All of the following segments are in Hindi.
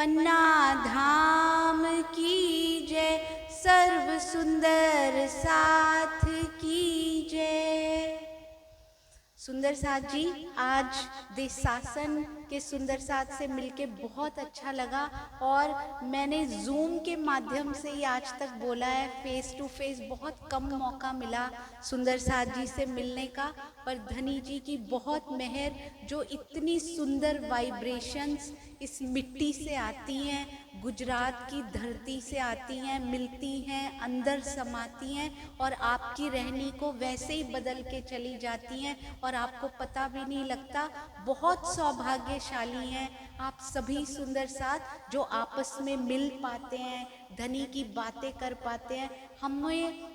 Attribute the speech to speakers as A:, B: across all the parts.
A: पन्ना धाम की जय, सर्व सुंदर साथ की जय। सुंदर साथ जी, आज देश शासन के सुंदर साथ से मिलके बहुत अच्छा लगा। और मैंने जूम के माध्यम से ही आज तक बोला है, फेस टू फेस बहुत कम मौका मिला सुंदर साथ जी से मिलने का। पर धनी जी की बहुत मेहर, जो इतनी सुंदर वाइब्रेशंस इस मिट्टी से आती हैं, गुजरात की धरती से आती हैं, मिलती हैं, अंदर समाती हैं और आपकी रहनी को वैसे ही बदल के चली जाती हैं और आपको पता भी नहीं लगता। बहुत सौभाग्यशाली हैं आप सभी सुंदर साथ, जो आपस में मिल पाते हैं, धनी की बातें कर पाते हैं। हमें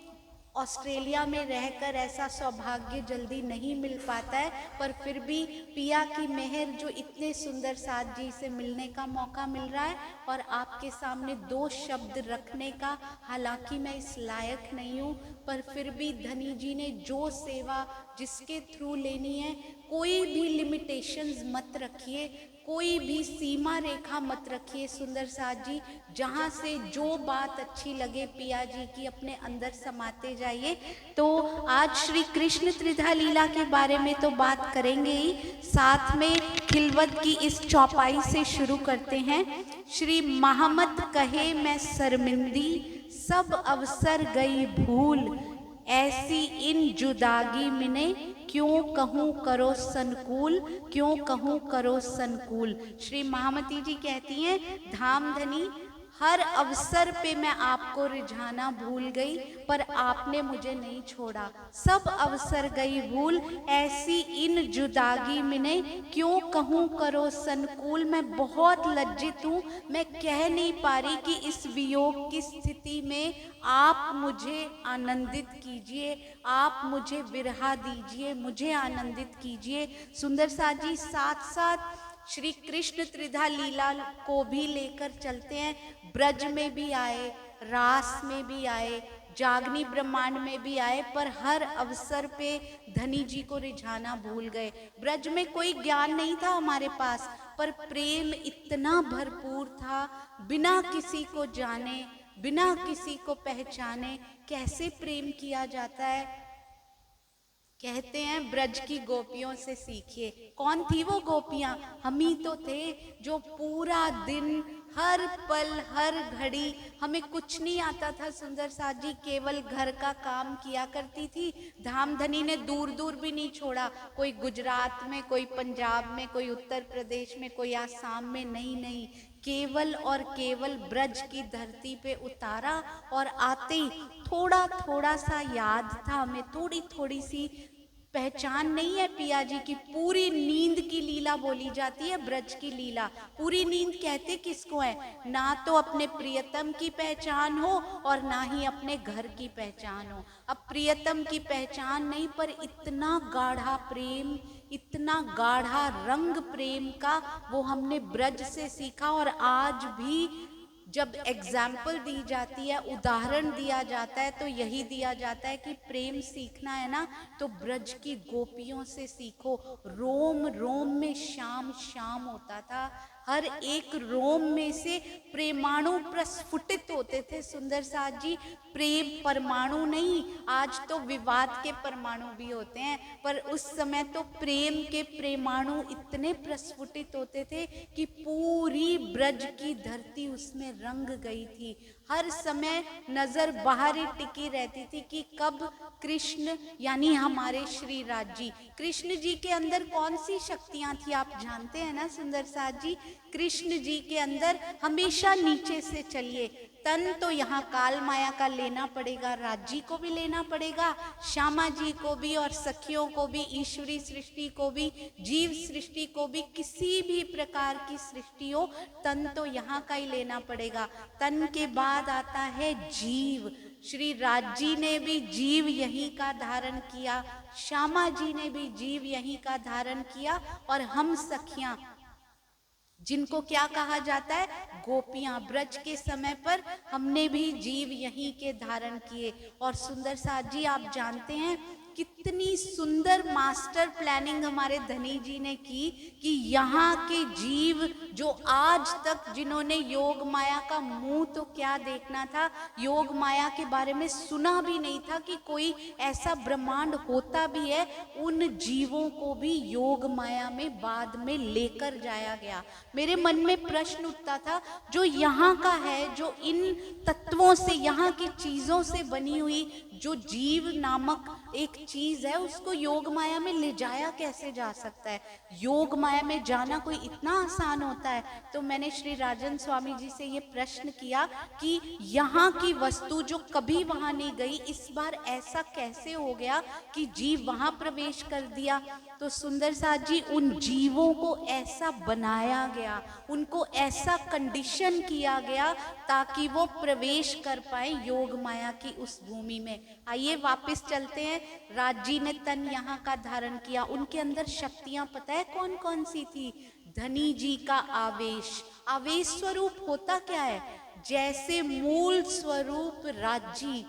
A: ऑस्ट्रेलिया में रहकर ऐसा सौभाग्य जल्दी नहीं मिल पाता है, पर फिर भी पिया की मेहर, जो इतने सुंदर साथ जी से मिलने का मौका मिल रहा है और आपके सामने दो शब्द रखने का, हालांकि मैं इस लायक नहीं हूँ, पर फिर भी धनी जी ने जो सेवा जिसके थ्रू लेनी है, कोई भी लिमिटेशंस मत रखिए, कोई भी सीमा रेखा मत रखिए सुंदर साथ जी। जहाँ से जो बात अच्छी लगे पिया जी की, अपने अंदर समाते जाइए। तो आज श्री कृष्ण त्रिधा लीला के बारे में तो बात करेंगे ही, साथ में खिलवत की इस चौपाई से शुरू करते हैं। श्री महामत कहे मैं शर्मिंदी, सब अवसर गई भूल, ऐसी इन जुदागी मिने, क्यों कहूँ करो संकुल, क्यों कहूँ करो संकुल। श्री महामती जी कहती हैं, धाम धनी, हर अवसर पे मैं आपको रिझाना भूल गई, पर आपने मुझे नहीं छोड़ा। सब अवसर गई भूल, ऐसी इन जुदागी मिने, क्यों कहूँ करो संकुल। मैं बहुत लज्जित हूँ, मैं कह नहीं पा रही कि इस वियोग की स्थिति में आप मुझे आनंदित कीजिए, आप मुझे विरहा दीजिए, मुझे आनंदित कीजिए। सुंदर साथ जी साथ साथ श्री कृष्ण त्रिधा लीला को भी लेकर चलते हैं। ब्रज में भी आए, रास में भी आए, जागनी ब्रह्मांड में भी आए, पर हर अवसर पे धनी जी को रिझाना भूल गए। ब्रज में कोई ज्ञान नहीं था हमारे पास, पर प्रेम इतना भरपूर था, बिना किसी को जाने, बिना किसी को पहचाने कैसे प्रेम किया जाता है। कहते हैं ब्रज की गोपियों से सीखिए। कौन थी वो गोपियां? हम ही तो थे, जो पूरा दिन, हर पल, हर घड़ी, हमें कुछ नहीं आता था सुंदर साथ जी, केवल घर का काम किया करती थी। धाम धनी ने दूर दूर भी नहीं छोड़ा, कोई गुजरात में, कोई पंजाब में, कोई उत्तर प्रदेश में, कोई आसाम में, नहीं, केवल और केवल ब्रज की धरती पे उतारा। और आते ही थोड़ा थोड़ा सा याद था हमें, थोड़ी थोड़ी सी पहचान नहीं है पिया जी की। पूरी नींद की लीला बोली जाती है ब्रज की लीला। पूरी नींद कहते किसको है? ना तो अपने प्रियतम की पहचान हो और ना ही अपने घर की पहचान हो। अब प्रियतम की पहचान नहीं, पर इतना गाढ़ा प्रेम, इतना गाढ़ा रंग प्रेम का, वो हमने ब्रज से सीखा। और आज भी जब एग्जाम्पल दी जाती है, उदाहरण दिया जाता है, तो यही दिया जाता है कि प्रेम सीखना है ना, तो ब्रज की गोपियों से सीखो। रोम रोम में श्याम श्याम होता था, हर एक रोम में से प्रेमाणु प्रस्फुटित होते थे सुंदर साथ जी। प्रेम परमाणु नहीं, आज तो विवाद के परमाणु भी होते हैं, पर उस समय तो प्रेम के प्रेमाणु इतने प्रस्फुटित होते थे कि पूरी ब्रज की धरती उसमें रंग गई थी। हर समय नजर बाहर ही टिकी रहती थी कि कब कृष्ण, यानी हमारे श्री राज जी, कृष्ण जी के अंदर कौन सी शक्तियां थी आप जानते हैं ना सुंदर साथ जी? कृष्ण जी के अंदर हमेशा नीचे से चलिए, तन तो यहाँ काल माया का लेना पड़ेगा, राज्य को भी लेना पड़ेगा, श्यामा जी को भी और सखियों को भी, ईश्वरी सृष्टि को भी, जीव सृष्टि को भी, किसी भी प्रकार की सृष्टि हो, तन तो यहाँ का ही लेना पड़ेगा। तन के बाद आता है जीव। श्री राजी ने भी जीव यहीं का धारण किया, श्यामा जी ने भी जीव यहीं का धारण किया, और हम सखियां, जिनको क्या कहा जाता है, गोपियां, ब्रज के समय पर हमने भी जीव यहीं के धारण किए। और सुंदर साथ जी आप जानते हैं कि कितनी सुंदर मास्टर प्लानिंग हमारे धनी जी ने की कि यहाँ के जीव जो आज तक जिन्होंने योग माया का मुंह तो क्या देखना था, योग माया के बारे में सुना भी नहीं था कि कोई ऐसा ब्रह्मांड होता भी है, उन जीवों को भी योग माया में बाद में लेकर जाया गया। मेरे मन में प्रश्न उठता था, जो यहाँ का है, जो इन तत्वों से, यहाँ की चीजों से बनी हुई जो जीव नामक एक चीज है, उसको योग माया में ले जाया कैसे जा सकता है? योग माया में जाना कोई इतना आसान होता है? तो मैंने श्री राजन स्वामी जी से ये प्रश्न किया कि यहाँ की वस्तु जो कभी वहां नहीं गई, इस बार ऐसा कैसे हो गया कि जीव वहां प्रवेश कर दिया? तो सुंदर साथ जी, उन जीवों को ऐसा बनाया गया, उनको ऐसा कंडीशन किया गया ताकि वो प्रवेश कर पाए योग माया की उस भूमि में। आइए वापस चलते हैं। राज जी ने तन यहाँ का धारण किया, उनके अंदर शक्तियां पता है कौन कौन सी थी? धनी जी का आवेश। आवेश स्वरूप होता क्या है? जैसे मूल स्वरूप राज्य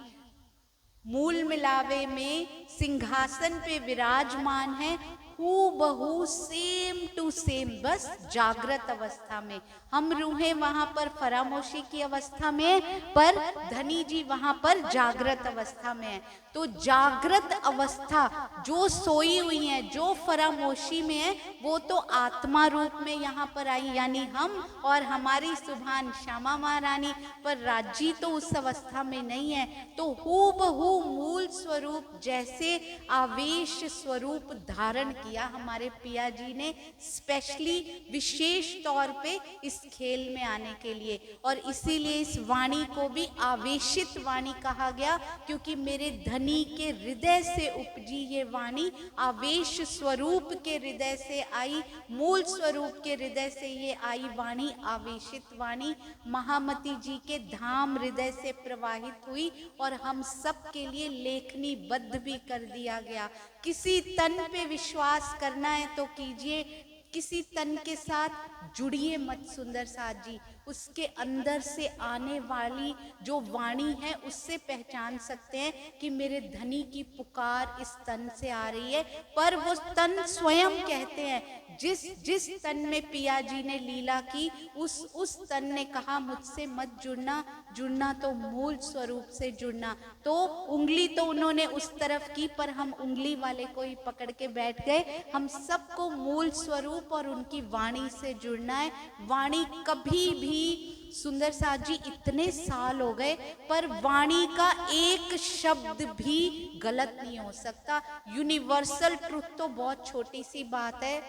A: मूल मिलावे में सिंहासन पे विराजमान है, हूबहू सेम टू सेम, बस जागृत अवस्था में। हम रूहें वहां पर फरामोशी की अवस्था में, पर धनी जी वहां पर जागृत अवस्था में है। तो जागृत अवस्था जो सोई हुई है, जो फरामोशी में है, वो तो आत्मा रूप में यहाँ पर आई, यानी हम और हमारी सुभान श्यामा महारानी, पर राज्य तो उस अवस्था में नहीं है। तो हूबहू मूल स्वरूप जैसे आवेश स्वरूप धारण किया हमारे पिया जी ने, स्पेशली विशेष तौर पे इस खेल में आने के लिए। और इसीलिए इस वाणी को भी आवेशित वाणी कहा गया, क्योंकि मेरे धनी के हृदय से उपजी ये वाणी, आवेश स्वरूप के हृदय से आई, मूल स्वरूप के हृदय से ये आई वाणी, आवेशित वाणी महामती जी के धाम हृदय से प्रवाहित हुई और हम सब के लिए लेखनी बद्ध भी कर दिया गया। किसी तन पे विश्वास करना है तो कीजिए, किसी तन के साथ जुड़िए मत सुंदर साथ जी। उसके अंदर से आने वाली जो वाणी है, उससे पहचान सकते हैं कि मेरे धनी की पुकार इस तन से आ रही है। पर वो तन स्वयं कहते हैं, जिस तन में पिया जी ने लीला की, उस तन ने कहा मुझसे मत जुड़ना, जुड़ना तो मूल स्वरूप से जुड़ना। तो उंगली तो उन्होंने उस तरफ की, पर हम उंगली वाले को ही पकड़ के बैठ गए। हम सबको मूल स्वरूप और उनकी वाणी से जुड़ना है। वाणी कभी भी, सुंदर साथ जी इतने साल हो गए, पर वाणी का एक शब्द भी गलत नहीं हो सकता। यूनिवर्सल ट्रुथ तो बहुत छोटी सी बात है।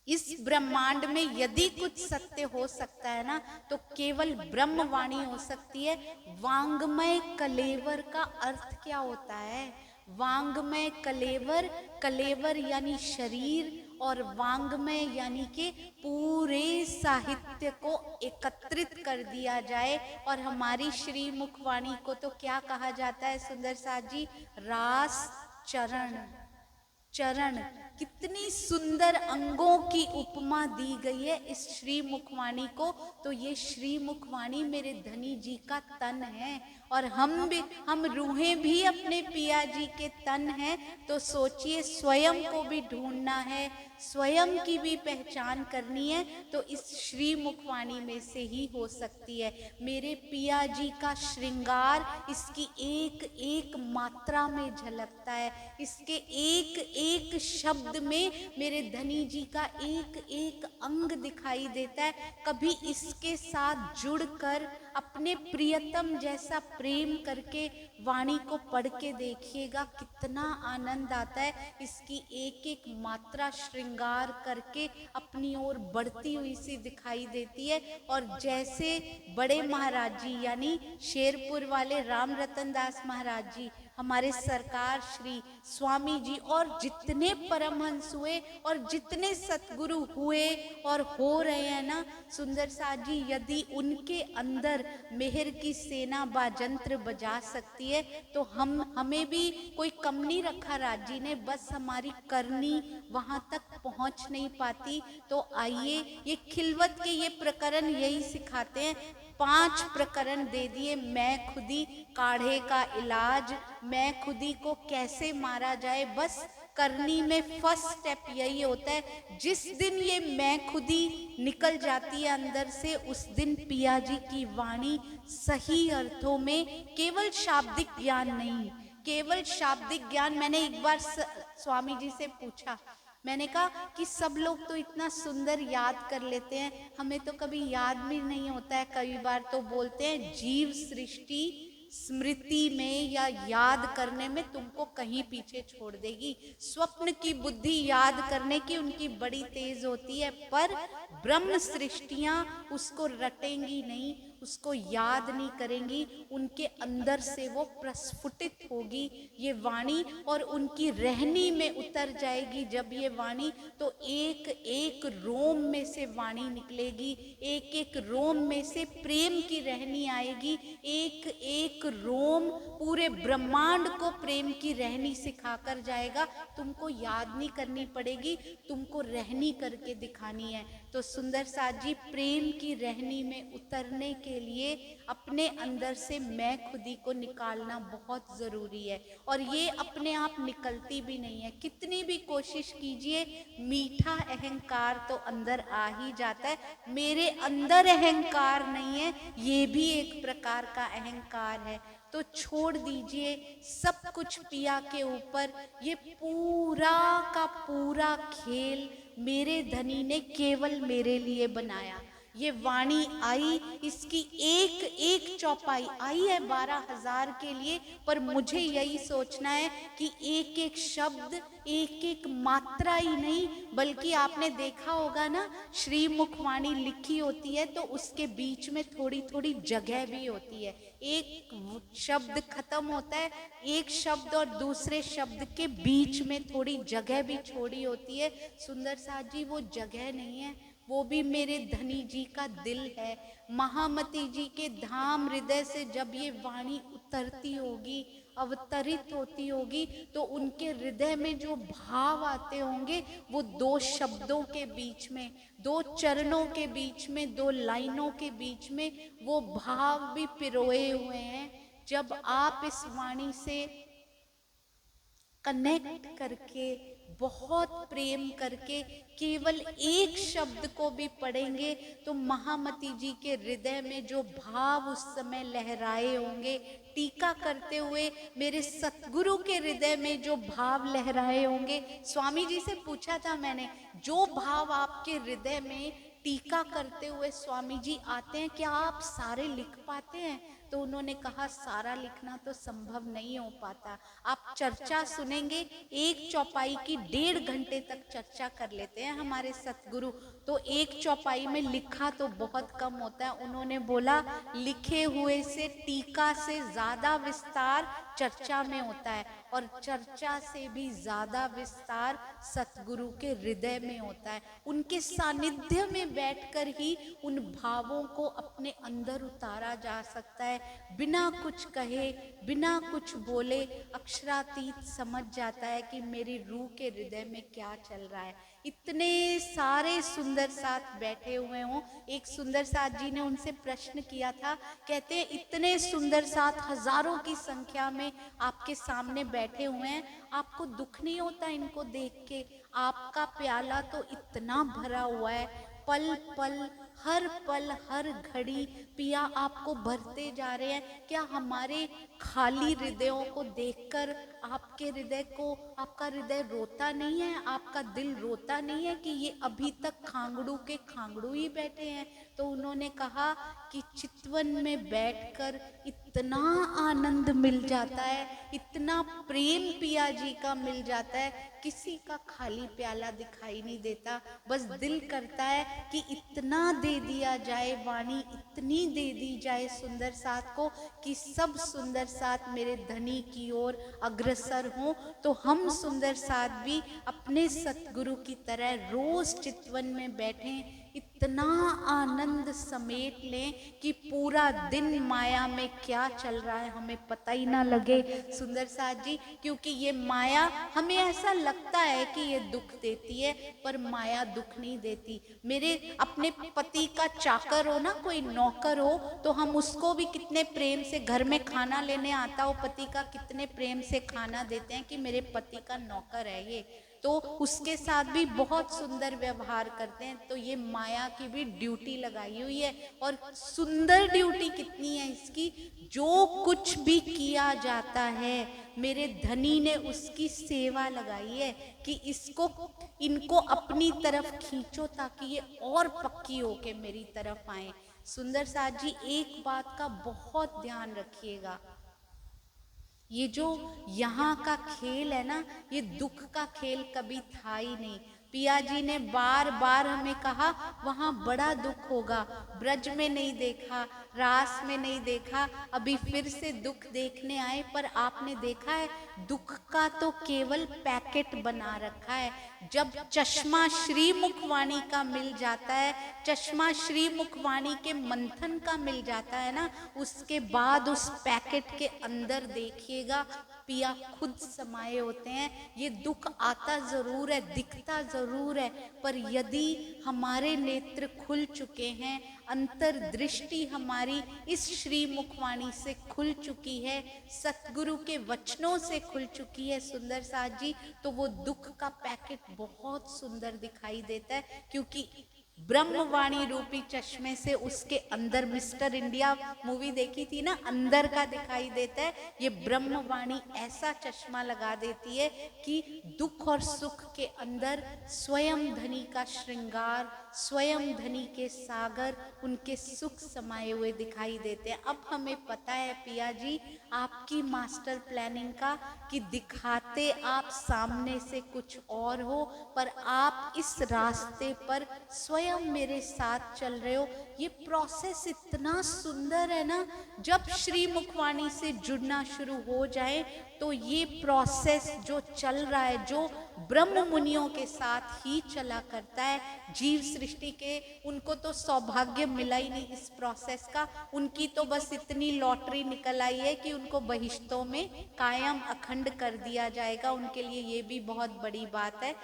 A: इस ब्रह्मांड में यदि कुछ सत्य हो सकता है ना, तो केवल ब्रह्मवाणी हो सकती है। वांग्मय कलेवर का अर्थ क्या होता है? वांग्मय कलेवर, कलेवर यानी शरीर, और वांग्मय यानी कि पूरे साहित्य को एकत्रित कर दिया जाए। और हमारी श्री मुखवाणी को तो क्या कहा जाता है सुंदर साथ जी? रास चरण। चरण, कितनी सुंदर अंगों की उपमा दी गई है इस श्री मुखवाणी को। तो ये श्री मुखवाणी मेरे धनी जी का तन है, और हम रूहें भी अपने पिया जी के तन हैं। तो सोचिए, स्वयं को भी ढूंढना है, स्वयं की भी पहचान करनी है, तो इस श्री मुखवाणी में से ही हो सकती है। मेरे पिया जी का श्रृंगार इसकी एक एक मात्रा में झलकता है, इसके एक एक शब्द में मेरे धनी जी का एक एक अंग दिखाई देता है। कभी इसके साथ जुड़कर अपने प्रियतम जैसा प्रेम करके वाणी को पढ़ के देखिएगा, कितना आनंद आता है। इसकी एक एक मात्रा श्रृंगार करके अपनी ओर बढ़ती हुई सी दिखाई देती है। और जैसे बड़े महाराज जी यानी शेरपुर वाले राम रतन दास महाराज जी, हमारे सरकार श्री स्वामी जी, और जितने परमहंस हुए और जितने सतगुरु हुए और हो रहे हैं ना सुंदर साथ जी, यदि उनके अंदर मेहर की सेना बाजंत्र बजा सकती है, तो हमें भी कोई कम नहीं रखा राज जी ने, बस हमारी करनी वहां तक पहुंच नहीं पाती। तो आइए, ये खिलवत के ये प्रकरण यही सिखाते हैं, 5 प्रकरण दे दिए, मैं खुदी काढ़े का इलाज, मैं खुदी को कैसे मारा जाए। बस करनी में फर्स्ट स्टेप यही होता है। जिस दिन ये मैं खुदी निकल जाती है अंदर से, उस दिन पिया जी की वाणी सही अर्थों में केवल शाब्दिक ज्ञान नहीं, केवल शाब्दिक ज्ञान। मैंने एक बार स्वामी जी से पूछा, मैंने कहा कि सब लोग तो इतना सुंदर याद कर लेते हैं, हमें तो कभी याद भी नहीं होता है। कई बार तो बोलते हैं जीव सृष्टि स्मृति में या याद करने में तुमको कहीं पीछे छोड़ देगी। स्वप्न की बुद्धि याद करने की उनकी बड़ी तेज होती है, पर ब्रह्म सृष्टियां उसको रटेंगी नहीं, उसको याद नहीं करेंगी, उनके अंदर से वो प्रस्फुटित होगी ये वाणी और उनकी रहनी में उतर जाएगी। जब ये वाणी तो एक एक रोम में से वाणी निकलेगी, एक एक रोम में से प्रेम की रहनी आएगी, एक एक रोम पूरे ब्रह्मांड को प्रेम की रहनी सिखाकर जाएगा। तुमको याद नहीं करनी पड़ेगी, तुमको रहनी करके दिखानी है। तो सुंदर साथ जी प्रेम की रहनी में उतरने के लिए अपने अंदर से मैं खुदी को निकालना बहुत जरूरी है, और ये अपने आप निकलती भी नहीं है। कितनी भी कोशिश कीजिए, मीठा अहंकार तो अंदर आ ही जाता है। मेरे अंदर अहंकार नहीं है, ये भी एक प्रकार का अहंकार है। तो छोड़ दीजिए सब कुछ पिया के ऊपर। ये पूरा का पूरा खेल मेरे धनी ने केवल मेरे लिए बनाया। ये वाणी आई, इसकी एक एक चौपाई आई है 12,000 के लिए, पर मुझे यही सोचना है कि एक एक शब्द, एक एक मात्रा ही नहीं, बल्कि आपने देखा होगा ना, श्रीमुख वाणी लिखी होती है तो उसके बीच में थोड़ी थोड़ी जगह भी होती है। एक शब्द खत्म होता है, एक शब्द और दूसरे शब्द के बीच में थोड़ी जगह भी छोड़ी होती है। सुंदर साथ जी वो जगह नहीं है, वो भी मेरे धनी जी का दिल है। महामती जी के धाम हृदय से जब ये वाणी उतरती होगी, अवतरित होती होगी, तो उनके हृदय में जो भाव आते होंगे, वो 2 शब्दों के बीच में, 2 चरणों के बीच में, 2 लाइनों के बीच में वो भाव भी पिरोए हुए हैं। जब आप इस वाणी से कनेक्ट करके, बहुत प्रेम करके केवल एक शब्द को भी पढ़ेंगे, तो महामती जी के हृदय में जो भाव उस समय लहराए होंगे, टीका करते हुए मेरे सतगुरु के हृदय में जो भाव लहराए होंगे। स्वामी जी से पूछा था मैंने, जो भाव आपके हृदय में टीका करते हुए स्वामी जी आते हैं, क्या आप सारे लिख पाते हैं? तो उन्होंने कहा सारा लिखना तो संभव नहीं हो पाता। आप चर्चा सुनेंगे, एक चौपाई की 1.5 घंटे तक चर्चा कर लेते हैं हमारे सतगुरु, तो एक चौपाई में लिखा तो बहुत कम होता है। उन्होंने बोला लिखे हुए से, टीका से ज्यादा विस्तार चर्चा में होता है, और चर्चा से भी ज्यादा विस्तार सतगुरु के हृदय में होता है। उनके सानिध्य में बैठकर ही उन भावों को अपने अंदर उतारा जा सकता है। बिना कुछ कहे, बिना कुछ बोले अक्षरातीत समझ जाता है कि मेरी रूह के हृदय में क्या चल रहा है। इतने सारे सुंदर साथ बैठे हुए हों। एक सुंदर साथ जी ने उनसे प्रश्न किया था, कहते हैं इतने सुंदर साथ हजारों की संख्या में आपके सामने बैठे हुए हैं, आपको दुख नहीं होता इनको देख के? आपका प्याला तो इतना भरा हुआ है, पल पल, हर पल, हर घड़ी पिया आपको भरते जा रहे हैं। क्या हमारे खाली हृदयों को देखकर आपके हृदय को, आपका हृदय रोता नहीं है? आपका दिल रोता नहीं है कि ये अभी तक खांगड़ू के खांगड़ू ही बैठे हैं? तो उन्होंने कहा कि चितवन में बैठकर इतना आनंद मिल जाता है, इतना प्रेम पिया जी का मिल जाता है, किसी का खाली प्याला दिखाई नहीं देता। बस दिल करता है कि इतना दे दिया जाए, वाणी इतनी दे दी जाए सुंदर साथ को कि सब सुंदर साथ मेरे धनी की ओर अग्रसर हों। तो हम सुंदर साथ भी अपने सतगुरु की तरह रोज चितवन में बैठें, इतना आनंद समेट लें कि पूरा दिन माया में क्या चल रहा है हमें पता ही ना लगे सुंदर साथ जी। क्योंकि ये माया, हमें ऐसा लगता है कि ये दुख देती है, पर माया दुख नहीं देती। मेरे अपने पति का चाकर हो ना, कोई नौकर हो, तो हम उसको भी कितने प्रेम से, घर में खाना लेने आता हो पति का, कितने प्रेम से खाना देते हैं कि मेरे पति का नौकर है ये, तो उसके साथ भी बहुत सुंदर व्यवहार करते हैं। तो ये माया की भी ड्यूटी लगाई हुई है, और सुंदर ड्यूटी कितनी है इसकी। जो कुछ भी किया जाता है मेरे धनी ने उसकी सेवा लगाई है कि इनको अपनी तरफ खींचो ताकि ये और पक्की होके मेरी तरफ आए। सुंदर साथ जी, एक बात का बहुत ध्यान रखिएगा, ये जो यहाँ का खेल है ना, ये दुख का खेल कभी था ही नहीं। पिया जी ने बार बार हमें कहा वहाँ बड़ा दुख होगा, ब्रज में नहीं देखा, रास में नहीं देखा, अभी फिर से दुख देखने आए। पर आपने देखा है दुख का तो केवल पैकेट बना रखा है। जब चश्मा श्री मुखवाणी का मिल जाता है, चश्मा श्री मुखवाणी के मंथन का मिल जाता है ना, उसके बाद उस पैकेट के अंदर देखिएगा पिया खुद समाये होते हैं। ये दुख आता जरूर है, दिखता जरूर है, पर यदि हमारे नेत्र खुल चुके हैं, अंतर्दृष्टि हमारी इस श्री मुखवाणी से खुल चुकी है, सतगुरु के वचनों से खुल चुकी है सुंदर साथ जी, तो वो दुख का पैकेट बहुत सुंदर दिखाई देता है। क्योंकि ब्रह्मवाणी रूपी चश्मे से उसके अंदर, मिस्टर इंडिया मूवी देखी थी ना, अंदर का दिखाई देता है। ये ब्रह्मवाणी ऐसा चश्मा लगा देती है कि दुख और सुख के अंदर स्वयं धनी का श्रृंगार, स्वयं धनी के सागर, उनके सुख समाये हुए दिखाई देते हैं। अब हमें पता है पिया जी आपकी मास्टर प्लानिंग का, कि दिखाते आप सामने से कुछ और हो, पर आप इस रास्ते पर स्वयं मेरे साथ चल रहे हो। ये प्रोसेस इतना सुंदर है ना, जब श्री मुखवाणी से जुड़ना शुरू हो जाए तो ये प्रोसेस जो चल रहा है, जो ब्रह्म मुनियों के साथ ही चला करता है, जीव सृष्टि के उनको तो सौभाग्य मिला ही नहीं इस प्रोसेस का। उनकी तो बस इतनी लॉटरी निकल आई है कि उनको बहिश्तों में कायम अखंड कर दिया जाएगा। उनके लिए ये भी बहुत बड़ी बात है।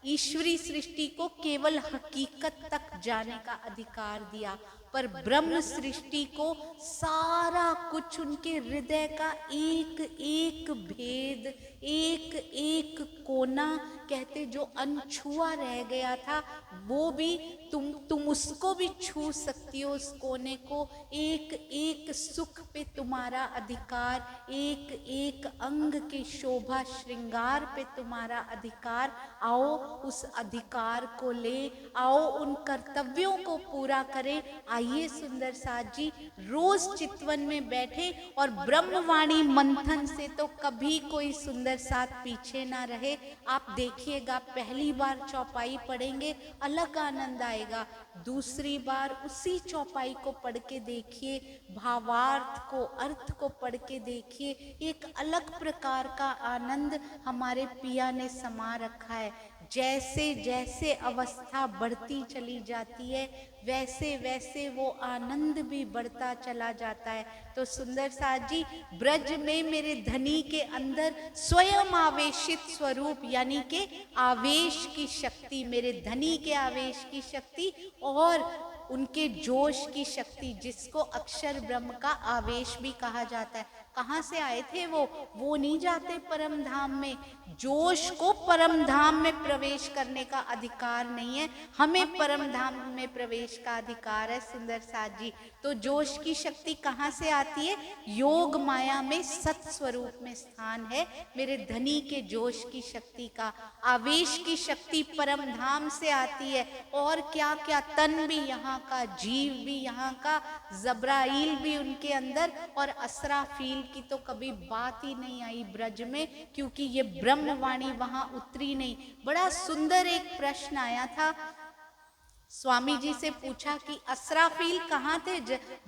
A: ईश्वरी सृष्टि को केवल हकीकत तक जाने का अधिकार दिया, पर ब्रह्म सृष्टि को सारा कुछ उनके हृदय का एक एक भेद, एक एक कोना, कहते जो अनछुआ रह गया था, वो भी तुम उसको भी छू सकती हो, उस कोने को। एक एक सुख पे तुम्हारा अधिकार, एक एक अंग के शोभा श्रृंगार पे तुम्हारा अधिकार। आओ उस अधिकार को ले, आओ उन कर्तव्यों को पूरा करें। आइए सुंदर साथ जी, रोज चितवन में बैठे और ब्रह्मवाणी मंथन से तो कभी कोई सुंदर साथ पीछे ना रहे। आप देखिएगा पहली बार चौपाई पढ़ेंगे अलग आनंद आएगा, दूसरी बार उसी चौपाई को पढ़ के देखिए, भावार्थ को, अर्थ को पढ़ के देखिए, एक अलग प्रकार का आनंद हमारे पिया ने समा रखा है। जैसे जैसे अवस्था बढ़ती चली जाती है, वैसे वैसे वो आनंद भी बढ़ता चला जाता है। तो सुंदर साथ जी, ब्रज में मेरे धनी के अंदर स्वयं आवेशित स्वरूप, यानी के आवेश की शक्ति, मेरे धनी के आवेश की शक्ति और उनके जोश की शक्ति, जिसको अक्षर ब्रह्म का आवेश भी कहा जाता है। कहाँ से आए थे वो नहीं जाते परम धाम में। जोश को परम धाम में प्रवेश करने का अधिकार नहीं है, हमें परम धाम में प्रवेश का अधिकार है सुंदर साथ जी। तो जोश की शक्ति कहाँ से आती है? योग माया में सत स्वरूप में स्थान है मेरे धनी के जोश की शक्ति का। आवेश की शक्ति परम धाम से आती है, और क्या क्या, तन भी यहाँ का, जीव भी यहाँ का, जब्राइल भी उनके अंदर, और असराफील की तो कभी बात ही नहीं आई ब्रज में, क्योंकि ये ब्रह्मवाणी वहां उतरी नहीं। बड़ा सुंदर एक प्रश्न आया था स्वामी जी से पूछा कि असराफील कहाँ थे?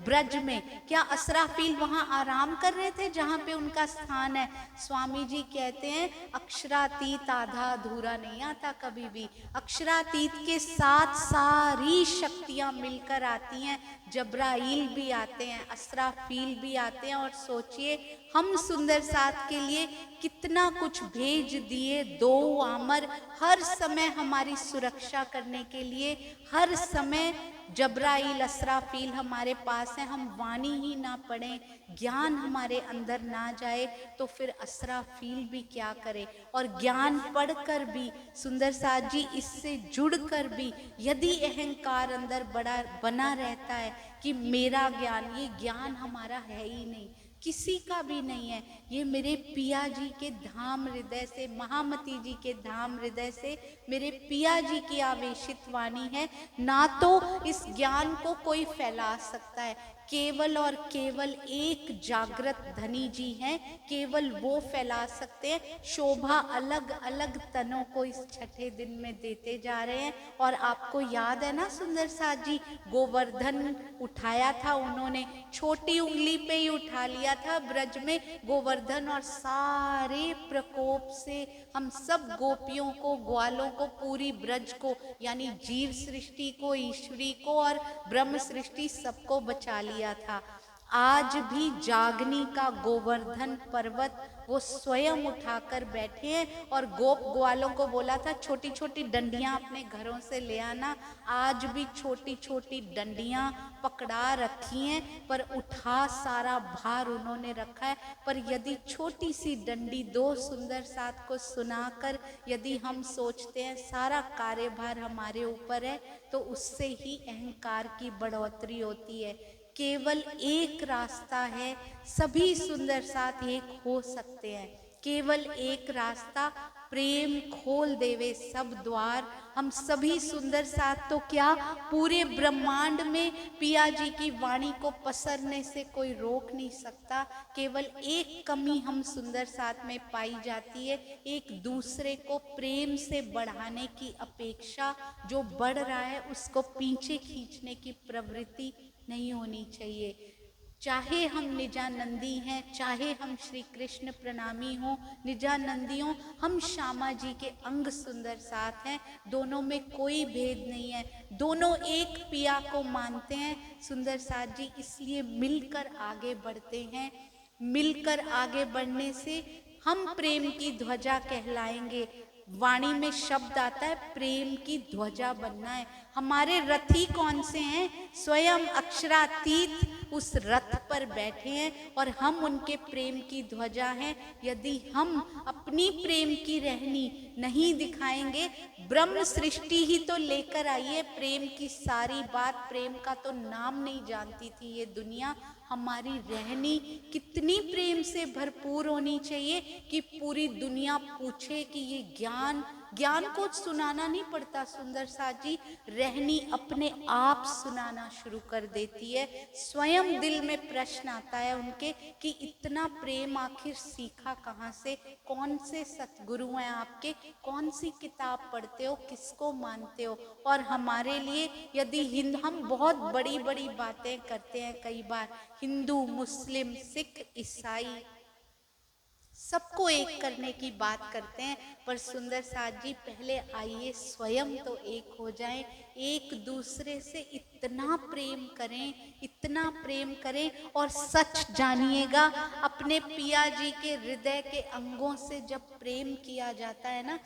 A: ब्रज में। क्या असराफील वहां आराम कर रहे थे जहां पे उनका स्थान है? स्वामी जी कहते हैं अक्षरातीत आधा अधूरा नहीं आता कभी भी। अक्षरातीत के साथ सारी शक्तियां मिलकर आती हैं। जब्राइल भी आते हैं, असराफील भी आते हैं। और सोचिए हम सुंदर साथ के लिए कितना कुछ भेज दिए। दो आमर हर समय हमारी सुरक्षा करने के लिए, हर समय जब्राइल असराफील हमारे पास है। हम वाणी ही ना पढ़ें, ज्ञान हमारे अंदर ना जाए तो फिर असराफील भी क्या करे। और ज्ञान पढ़कर भी सुंदर साथ जी इससे जुड़कर भी यदि अहंकार अंदर बड़ा बना रहता है कि मेरा ज्ञान, ये ज्ञान हमारा है ही नहीं, किसी का भी नहीं है। ये मेरे पिया जी के धाम हृदय से, महामती जी के धाम हृदय से मेरे पिया जी की आवेशित वाणी है। ना तो इस ज्ञान को कोई फैला सकता है, केवल और केवल एक जागृत धनी जी हैं, केवल वो फैला सकते हैं। शोभा अलग अलग तनों को इस छठे दिन में देते जा रहे हैं। और आपको याद है ना सुंदर साथ जी, गोवर्धन उठाया था उन्होंने, छोटी उंगली पे ही उठा लिया था ब्रज में गोवर्धन। और सारे प्रकोप से हम सब गोपियों को, ग्वालों को, पूरी ब्रज को, यानी जीव सृष्टि को, ईश्वरी को और ब्रह्म सृष्टि सबको बचा लिया था। आज भी जागनी का गोवर्धन पर्वत वो स्वयं उठाकर बैठे हैं। और गोप ग्वालों को बोला था छोटी छोटी डंडियां अपने घरों से ले आना। आज भी छोटी छोटी डंडियां पकड़ा रखी हैं, पर उठा सारा भार उन्होंने रखा है। पर यदि छोटी सी डंडी दो सुंदर साथ को सुनाकर यदि हम सोचते हैं सारा कार्यभार हमारे ऊपर है, तो उससे ही अहंकार की बढ़ोतरी होती है। केवल एक रास्ता है, सभी सुंदर साथ एक हो सकते हैं। केवल एक रास्ता, प्रेम खोल देवे सब द्वार। हम सभी सुंदर साथ तो क्या, पूरे ब्रह्मांड में पिया जी की वाणी को पसरने से कोई रोक नहीं सकता। केवल एक कमी हम सुंदर साथ में पाई जाती है, एक दूसरे को प्रेम से बढ़ाने की अपेक्षा। जो बढ़ रहा है उसको पीछे खींचने की प्रवृत्ति नहीं होनी चाहिए। चाहे हम निजानंदी हैं, चाहे हम श्री कृष्ण प्रणामी हों, निजानंदियों, हम श्यामा जी के अंग सुंदर साथ हैं। दोनों में कोई भेद नहीं है, दोनों एक पिया को मानते हैं सुंदर साथ जी। इसलिए मिलकर आगे बढ़ते हैं। मिलकर आगे बढ़ने से हम प्रेम की ध्वजा कहलाएंगे। वाणी में शब्द आता है प्रेम की ध्वजा बनना है। हमारे रथी कौन से हैं? स्वयं अक्षरातीत उस रथ पर बैठे हैं और हम उनके प्रेम की ध्वजा हैं। यदि हम अपनी प्रेम की रहनी नहीं दिखाएंगे, ब्रह्म सृष्टि ही तो लेकर आई है प्रेम की सारी बात। प्रेम का तो नाम नहीं जानती थी ये दुनिया। हमारी रहनी कितनी प्रेम से भरपूर होनी चाहिए कि पूरी दुनिया पूछे कि ये ज्ञान, ज्ञान को सुनाना नहीं पड़ता सुंदर साथ जी, रहनी अपने आप सुनाना शुरू कर देती है। स्वयं दिल में प्रश्न आता है उनके कि इतना प्रेम आखिर सीखा कहाँ से? कौन से सतगुरु हैं आपके? कौन सी किताब पढ़ते हो? किसको मानते हो? और हमारे लिए यदि हम बहुत बड़ी बड़ी बातें करते हैं, कई बार हिंदू, मुस्लिम, सिख, ईसाई सबको एक करने की बात करते हैं, पर सुंदर साथ जी पहले आइए स्वयं तो एक हो जाएं। एक दूसरे से इतना प्रेम करें, इतना प्रेम करें। और सच जानिएगा, अपने पिया जी के हृदय के अंगों से जब प्रेम किया जाता है ना,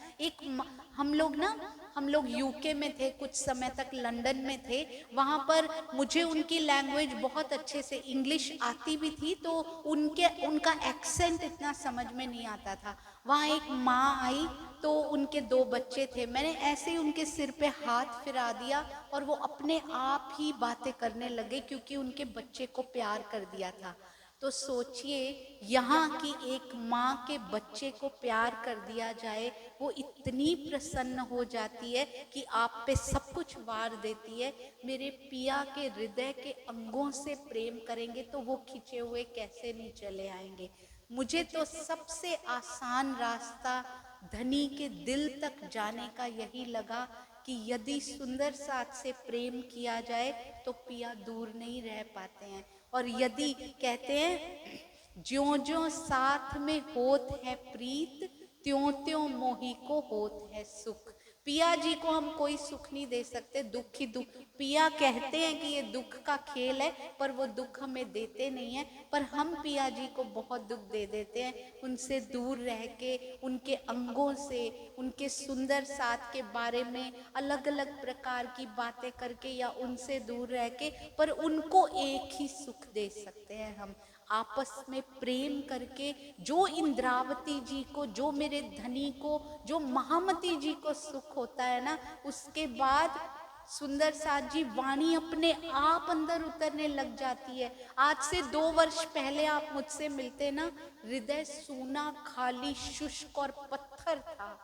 A: हम लोग यूके में थे कुछ समय तक, लंदन में थे। वहाँ पर मुझे उनकी लैंग्वेज बहुत अच्छे से इंग्लिश आती भी थी, तो उनका एक्सेंट इतना समझ में नहीं आता था। वहाँ एक माँ आई तो उनके 2 बच्चे थे। मैंने ऐसे ही उनके सिर पे हाथ फिरा दिया और वो अपने आप ही बातें करने लगे, क्योंकि उनके बच्चे को प्यार कर दिया था। तो सोचिए, यहाँ की एक माँ के बच्चे को प्यार कर दिया जाए, वो इतनी प्रसन्न हो जाती है कि आप पे सब कुछ वार देती है। मेरे पिया के हृदय के अंगों से प्रेम करेंगे तो वो खिंचे हुए कैसे नहीं चले आएंगे। मुझे तो सबसे आसान रास्ता धनी के दिल तक जाने का यही लगा कि यदि सुंदर साथ से प्रेम किया जाए तो पिया दूर नहीं रह पाते हैं। और यदि कहते हैं ज्यों ज्यों साथ में होत है प्रीत, त्यों त्यों मोही को होत है सुख। पिया जी को हम कोई सुख नहीं दे सकते, दुख ही दुख। पिया कहते हैं कि ये दुख का खेल है, पर वो दुख हमें देते नहीं है। पर हम पिया जी को बहुत दुख दे देते हैं, उनसे दूर रह के, उनके अंगों से, उनके सुंदर साथ के बारे में अलग अलग प्रकार की बातें करके या उनसे दूर रह के, पर उनको एक ही सुख दे सकते हैं हम, आपस में प्रेम करके। जो इंद्रावती जी को, जो मेरे धनी को, जो महामती जी को सुख होता है ना, उसके बाद सुंदर साथ जी वाणी अपने आप अंदर उतरने लग जाती है। आज से 2 वर्ष पहले आप मुझसे मिलते ना, हृदय सूना, खाली, शुष्क और पत्थर था।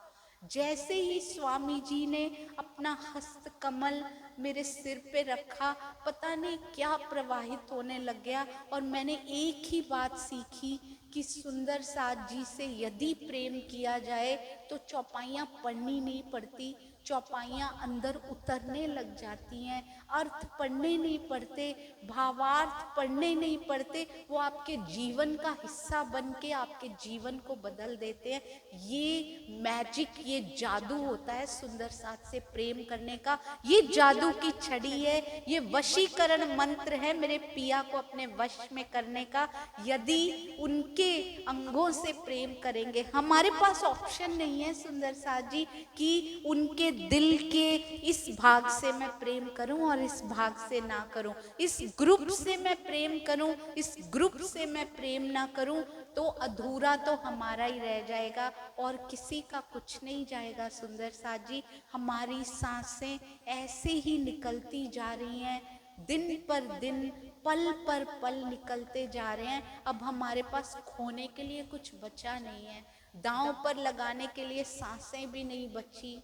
A: जैसे ही स्वामी जी ने अपना हस्त कमल मेरे सिर पे रखा, पता नहीं क्या प्रवाहित होने लग गया। और मैंने एक ही बात सीखी कि सुंदर साथ जी से यदि प्रेम किया जाए तो चौपाइयाँ पढ़नी नहीं पड़ती, चौपाइयाँ अंदर उतरने लग जाती हैं। अर्थ पढ़ने नहीं पड़ते, भावार्थ पढ़ने नहीं पड़ते, वो आपके जीवन का हिस्सा बन के आपके जीवन को बदल देते हैं। ये मैजिक, ये जादू होता है सुंदर साथ से प्रेम करने का। ये जादू की छड़ी है, ये वशीकरण मंत्र है मेरे पिया को अपने वश में करने का। यदि उनके अंगों से प्रेम करेंगे, हमारे पास ऑप्शन नहीं है सुंदर साथ जी कि उनके दिल के इस भाग से मैं प्रेम करूं और इस भाग से ना करूं, इस ग्रुप से मैं प्रेम करूं, इस ग्रुप से मैं प्रेम ना करूं, तो अधूरा तो हमारा ही रह जाएगा और किसी का कुछ नहीं जाएगा। सुंदर साथ जी, हमारी सांसें ऐसे ही निकलती जा रही हैं, दिन पर दिन, पल पर पल निकलते जा रहे हैं। अब हमारे पास खोने के लिए कुछ बचा नहीं है, दांव पर लगाने के लिए सांसें भी नहीं बची,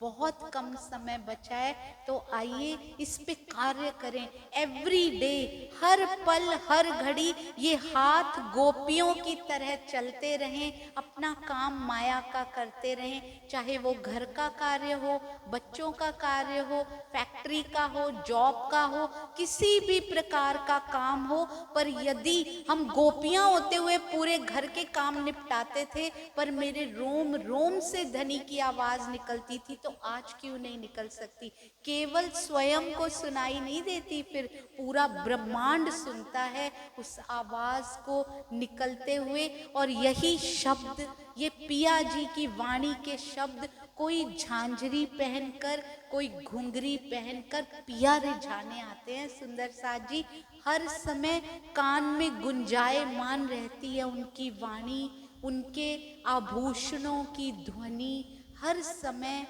A: बहुत कम समय बचा है। तो आइए इस पे कार्य करें। एवरी डे, हर पल हर घड़ी ये हाथ गोपियों की तरह चलते रहें, अपना काम माया का करते रहें। चाहे वो घर का कार्य हो, बच्चों का कार्य हो, फैक्ट्री का हो, जॉब का हो, किसी भी प्रकार का काम हो, पर यदि हम गोपियां होते हुए पूरे घर के काम निपटाते थे, पर मेरे रोम रोम से धनी की आवाज निकलती थी, तो आज क्यों नहीं निकल सकती? केवल स्वयं को सुनाई नहीं देती, फिर पूरा ब्रह्मांड सुनता है उस आवाज को निकलते हुए। और यही शब्द, ये पिया जी की वाणी के शब्द, कोई झांझरी पहनकर, कोई घुंघरी पहनकर पिया रिझाने आते हैं सुंदर साथ जी। हर समय कान में गुंजायमान रहती है उनकी वाणी, उनके आभूषणों की ध्वनि हर समय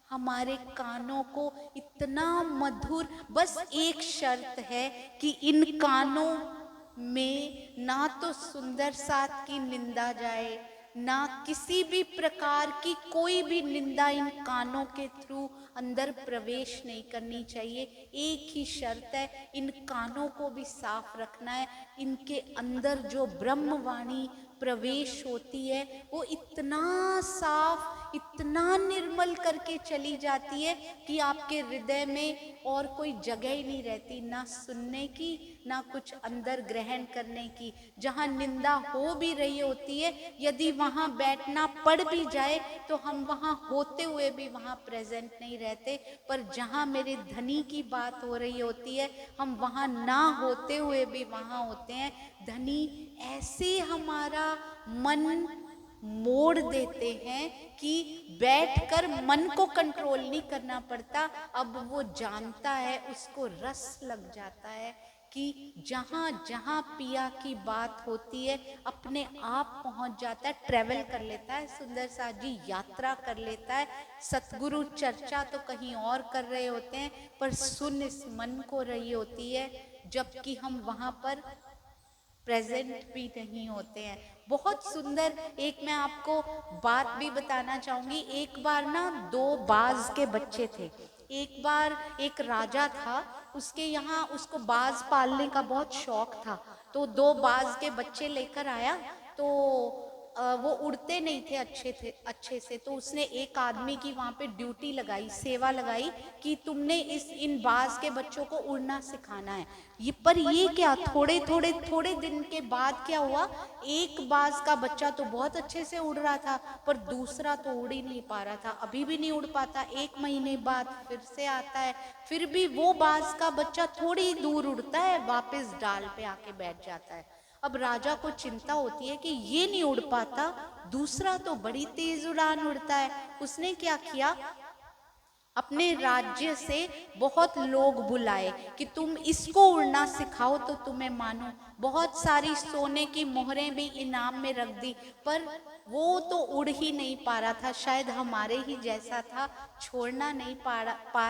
A: हमारे कानों को इतना मधुर। बस एक शर्त है कि इन कानों में ना तो सुंदर साथ की निंदा जाए, ना किसी भी प्रकार की कोई भी निंदा इन कानों के थ्रू अंदर प्रवेश नहीं करनी चाहिए। एक ही शर्त है, इन कानों को भी साफ रखना है। इनके अंदर जो ब्रह्मवाणी प्रवेश होती है वो इतना साफ, इतना निर्मल करके चली जाती है कि आपके हृदय में और कोई जगह ही नहीं रहती, ना सुनने की, ना कुछ अंदर ग्रहण करने की। जहाँ निंदा हो भी रही होती है, यदि वहाँ बैठना पड़ भी जाए तो हम वहाँ होते हुए भी वहाँ प्रेजेंट नहीं रहते। पर जहाँ मेरे धनी की बात हो रही होती है, हम वहाँ ना होते हुए भी वहाँ होते हैं। धनी ऐसे हमारा मन मोड़ देते हैं कि बैठकर मन को कंट्रोल नहीं करना पड़ता। अब वो जानता है, उसको रस लग जाता है कि जहाँ जहाँ पिया की बात होती है अपने आप पहुँच जाता है, ट्रेवल कर लेता है सुंदर साथ जी, यात्रा कर लेता है। सतगुरु चर्चा तो कहीं और कर रहे होते हैं, पर सुन इस मन को रही होती है, जबकि हम वहाँ पर प्रेजेंट भी नहीं होते हैं। बहुत सुंदर एक मैं आपको बात भी बताना चाहूंगी। एक बार ना 2 बाज के बच्चे थे। एक बार एक राजा था, उसके यहाँ उसको बाज पालने का बहुत शौक था, तो 2 बाज के बच्चे लेकर आया। तो वो उड़ते नहीं थे अच्छे से, तो उसने एक आदमी की वहाँ पे ड्यूटी लगाई, सेवा लगाई कि तुमने इन बाज के बच्चों को उड़ना सिखाना है। ये क्या, थोड़े दिन के बाद क्या हुआ, एक बाज का बच्चा तो बहुत अच्छे से उड़ रहा था, पर दूसरा तो उड़ ही नहीं पा रहा था, अभी भी नहीं उड़ पाता। 1 महीने बाद फिर से आता है, फिर भी वो बाज का बच्चा थोड़ी दूर उड़ता है, वापस डाल पे आके बैठ जाता है। अब राजा को चिंता होती है कि ये नहीं उड़ पाता, दूसरा तो बड़ी तेज उड़ान उड़ता है। उसने क्या किया, अपने राज्य से बहुत लोग बुलाए कि तुम इसको उड़ना सिखाओ तो तुम्हें मानो। बहुत सारी सोने की मोहरें भी इनाम में रख दी, पर वो तो उड़ ही नहीं पा रहा था, शायद हमारे ही जैसा था, छोड़ना नहीं पा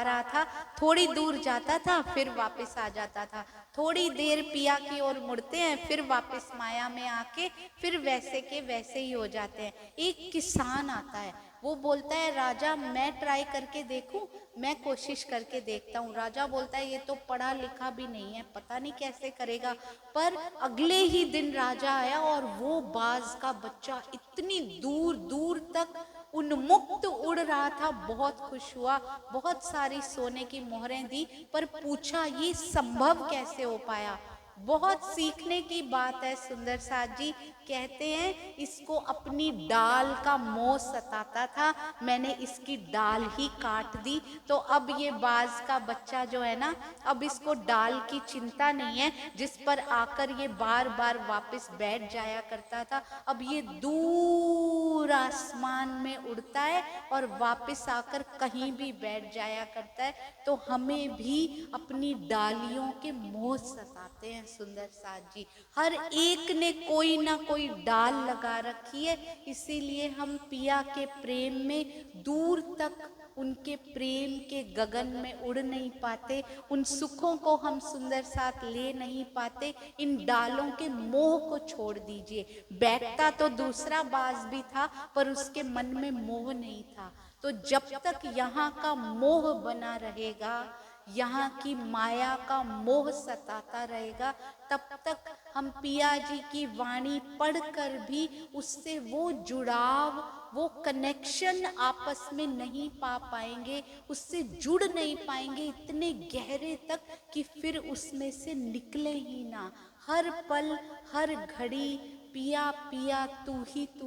A: रहा था। थोड़ी दूर जाता था फिर वापस आ जाता था, थोड़ी देर पिया की ओर मुड़ते हैं, फिर वापस माया में आके फिर वैसे के वैसे ही हो जाते हैं। एक किसान आता है, वो बोलता है राजा मैं ट्राई करके देखूं, मैं कोशिश करके देखता हूँ। राजा बोलता है ये तो पढ़ा लिखा भी नहीं है, पता नहीं कैसे करेगा। पर अगले ही दिन राजा आया और वो बाज का बच्चा इतनी दूर दूर तक उन्मुक्त उड़ रहा था। बहुत खुश हुआ, बहुत सारी सोने की मोहरें दी, पर पूछा ये संभव कैसे हो पाया। बहुत सीखने की बात है। सुंदर साथ जी कहते हैं इसको अपनी डाल का मोह सताता था, मैंने इसकी डाल ही काट दी, तो अब ये बाज का बच्चा जो है ना, अब इसको डाल की चिंता नहीं है जिस पर आकर ये बार बार वापस बैठ जाया करता था। अब ये दूर आसमान में उड़ता है और वापस आकर कहीं भी बैठ जाया करता है। तो हमें भी अपनी डालियों के मोह सताते हैं सुंदर साथ जी। हर एक ने कोई ना कोई डाल लगा रखी है, इसीलिए हम पिया के प्रेम में दूर तक उनके प्रेम के गगन में उड़ नहीं पाते, उन सुखों को हम सुंदर साथ ले नहीं पाते। इन डालों के मोह को छोड़ दीजिए। बैठता तो दूसरा बाज भी था, पर उसके मन में मोह नहीं था। तो जब तक यहाँ का मोह बना रहेगा, यहाँ की माया का मोह सताता रहेगा, तब तक हम पिया जी की वाणी पढ़कर भी उससे वो जुड़ाव, वो कनेक्शन आपस में नहीं पा पाएंगे, उससे जुड़ नहीं पाएंगे इतने गहरे तक कि फिर उसमें से निकले ही ना। हर पल हर घड़ी पिया पिया तू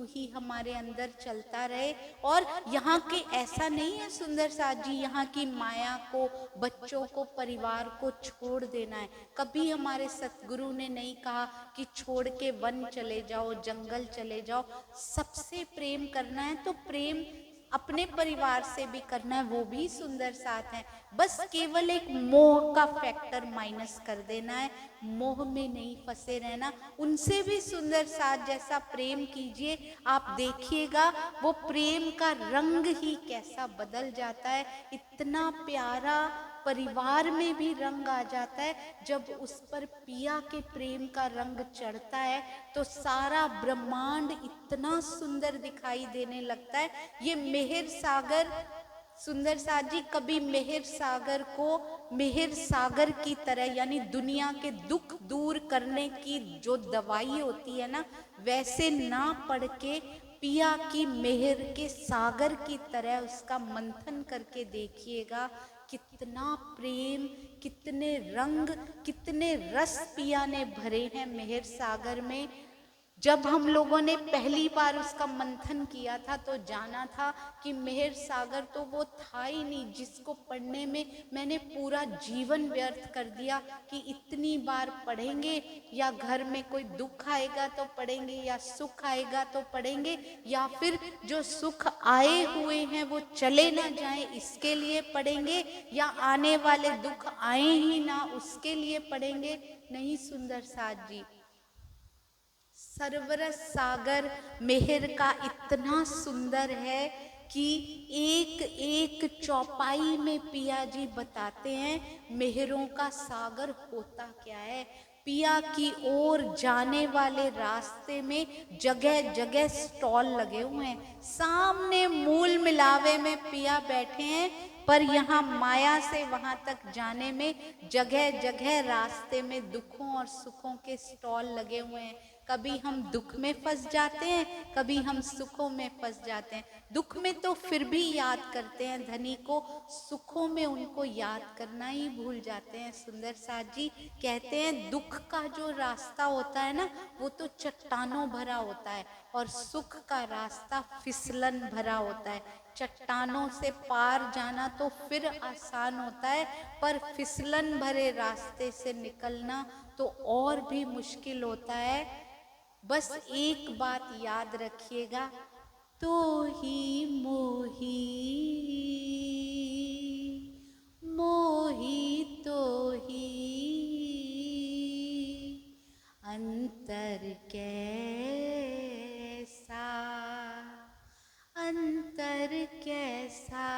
A: ही हमारे अंदर चलता रहे। और यहाँ के ऐसा नहीं है सुंदर साथ जी, यहाँ की माया को, बच्चों को, परिवार को छोड़ देना है। कभी हमारे सतगुरु ने नहीं कहा कि छोड़ के वन चले जाओ, जंगल चले जाओ। सबसे प्रेम करना है तो प्रेम अपने परिवार से भी करना है, वो भी सुंदर साथ है। बस केवल एक मोह का फैक्टर माइनस कर देना है, मोह में नहीं फंसे रहना। उनसे भी सुंदर साथ जैसा प्रेम कीजिए, आप देखिएगा वो प्रेम का रंग ही कैसा बदल जाता है। इतना प्यारा परिवार में भी रंग आ जाता है। जब उस पर पिया के प्रेम का रंग चढ़ता है तो सारा ब्रह्मांड इतना सुंदर दिखाई देने लगता है। ये मेहर सागर सुंदर साथ जी कभी मेहर सागर को मेहर सागर की तरह, यानी दुनिया के दुख दूर करने की जो दवाई होती है ना, वैसे ना पढ़ के पिया की मेहर के सागर की तरह उसका मंथन करके देखिएगा। कितना प्रेम, कितने रंग, कितने रस पिया ने भरे हैं मेहर सागर में। जब हम लोगों ने पहली बार उसका मंथन किया था तो जाना था कि मेहर सागर तो वो था ही नहीं जिसको पढ़ने में मैंने पूरा जीवन व्यर्थ कर दिया कि इतनी बार पढ़ेंगे, या घर में कोई दुख आएगा तो पढ़ेंगे, या सुख आएगा तो पढ़ेंगे, या फिर जो सुख आए हुए हैं वो चले ना जाएं इसके लिए पढ़ेंगे, या आने वाले दुख आए ही ना उसके लिए पढ़ेंगे। नहीं सुंदर साथ जी, सरवरस सागर मेहर का इतना सुंदर है कि एक एक चौपाई में पिया जी बताते हैं मेहरों का सागर होता क्या है। पिया की ओर जाने वाले रास्ते में जगह जगह स्टॉल लगे हुए हैं, सामने मूल मिलावे में पिया बैठे हैं, पर यहाँ माया से वहां तक जाने में जगह जगह रास्ते में दुखों और सुखों के स्टॉल लगे हुए हैं। कभी हम दुख में फंस जाते हैं, कभी हम सुखों में फंस जाते हैं। दुख में तो फिर भी याद करते हैं धनी को, सुखों में उनको याद करना ही भूल जाते हैं। सुंदर साथ जी कहते हैं दुख का जो रास्ता होता है ना, वो तो चट्टानों भरा होता है, और सुख का रास्ता फिसलन भरा होता है। चट्टानों से पार जाना तो फिर आसान होता है, पर फिसलन भरे रास्ते से निकलना तो और भी मुश्किल होता है। बस एक बात याद रखिएगा, तो ही मोही, मोही तो ही, अंतर कैसा, अंतर कैसा,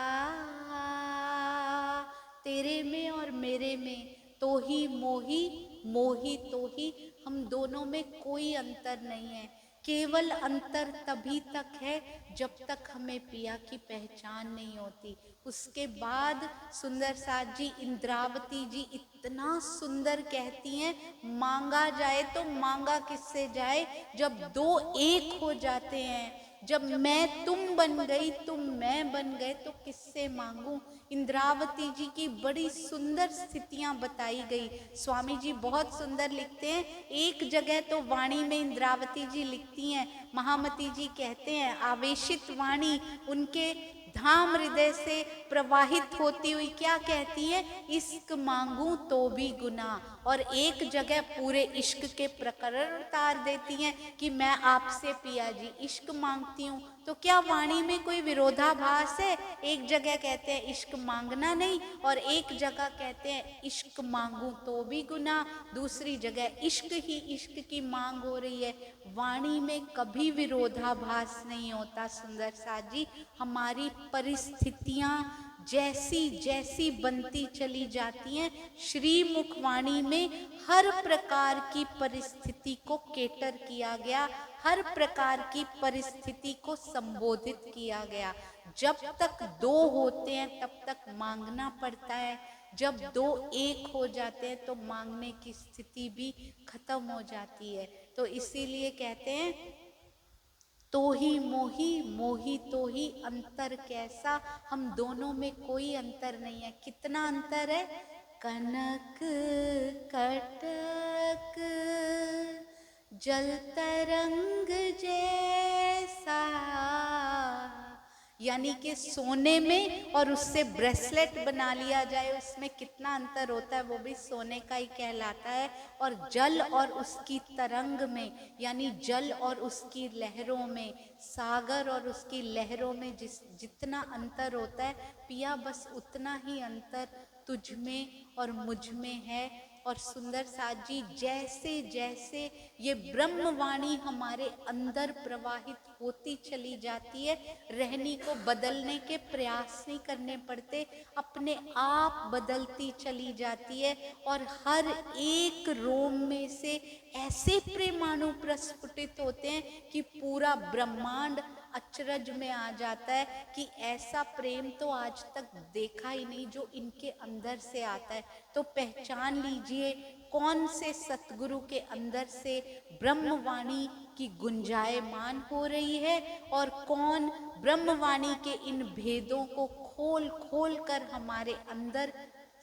A: तेरे में और मेरे में, तो ही मोही, मोही तो ही, हम दोनों में कोई अंतर नहीं है। केवल अंतर तभी तक है जब तक हमें पिया की पहचान नहीं होती। उसके बाद सुंदर साथ जी, इंद्रावती जी इतना सुंदर कहती हैं, मांगा जाए तो मांगा किससे जाए जब दो एक हो जाते हैं। जब मैं तुम बन गई, तुम मैं बन गए, तो किससे मांगूं। इंद्रावती जी की बड़ी सुंदर स्थितियां बताई गई। स्वामी जी बहुत सुंदर लिखते हैं। एक जगह तो वाणी में इंद्रावती जी लिखती हैं, महामती जी कहते हैं, आवेशित वाणी उनके धाम हृदय से प्रवाहित होती हुई क्या कहती है, इश्क मांगू तो भी गुना। और एक जगह पूरे इश्क के प्रकरण उतार देती हैं कि मैं आपसे पिया जी इश्क मांगती हूँ। तो क्या वाणी में कोई विरोधाभास है? एक जगह कहते हैं इश्क मांगना नहीं, और एक जगह कहते हैं इश्क मांगू तो भी गुना, दूसरी जगह इश्क ही इश्क की मांग हो रही है। वाणी में कभी विरोधाभास नहीं होता। सुंदर साथ जी, हमारी परिस्थितियां जैसी जैसी बनती चली जाती हैं, श्रीमुख वाणी में हर प्रकार की परिस्थिति को केटर किया गया, हर प्रकार की परिस्थिति को संबोधित किया गया। जब तक दो होते हैं तब तक मांगना पड़ता है, जब दो एक हो जाते हैं तो मांगने की स्थिति भी खत्म हो जाती है। तो इसीलिए कहते हैं, तो ही मोही, मोही तो ही, अंतर कैसा, हम दोनों में कोई अंतर नहीं है। कितना अंतर है? कनक कटक जल तरंग जैसा, यानी कि सोने में और उससे ब्रेसलेट बना लिया जाए, उसमें कितना अंतर होता है, वो भी सोने का ही कहलाता है। और जल और उसकी तरंग में, यानी जल और उसकी लहरों में, सागर और उसकी लहरों में जितना अंतर होता है, पिया बस उतना ही अंतर तुझ में और मुझ में है। और सुंदर साथ जी, जैसे जैसे ये ब्रह्मवाणी हमारे अंदर प्रवाहित होती चली जाती है, रहनी को बदलने के प्रयास नहीं करने पड़ते, अपने आप बदलती चली जाती है। और हर एक रोम में से ऐसे प्रेमाणु प्रस्फुटित होते हैं कि पूरा ब्रह्मांड अचरज में आ जाता है कि ऐसा प्रेम तो आज तक देखा ही नहीं जो इनके अंदर से आता है। तो पहचान लीजिए कौन से सतगुरु के अंदर से ब्रह्मवाणी की गुंजायमान हो रही है, और कौन ब्रह्मवाणी के इन भेदों को खोल खोल कर हमारे अंदर,